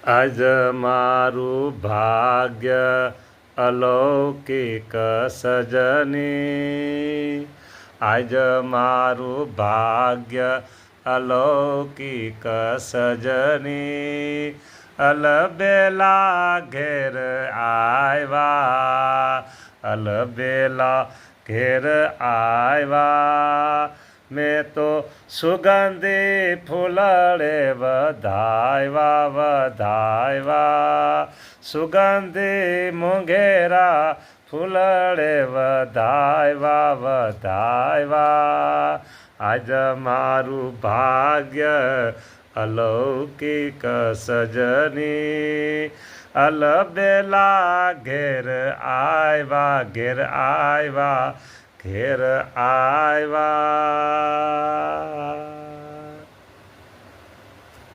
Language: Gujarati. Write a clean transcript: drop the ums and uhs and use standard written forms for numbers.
આજ મારું ભાગ્ય અલૌકિક સજની, આજ મારું ભાગ્ય અલૌકિક સજની, અલબેલા ઘેર આવ્યા, અલબેલા ઘેર આવ્યા. મેં તો સુગંધી ફૂલડે વધાવ્યા, સુગંધી મોંઘેરા ફૂલડે વધાવ્યા. આજ મારું ભાગ્ય અલૌકિક સજની, અલબેલા ઘેર આવ્યા, ઘેર આવ્યા, ઘેર આવ્યા.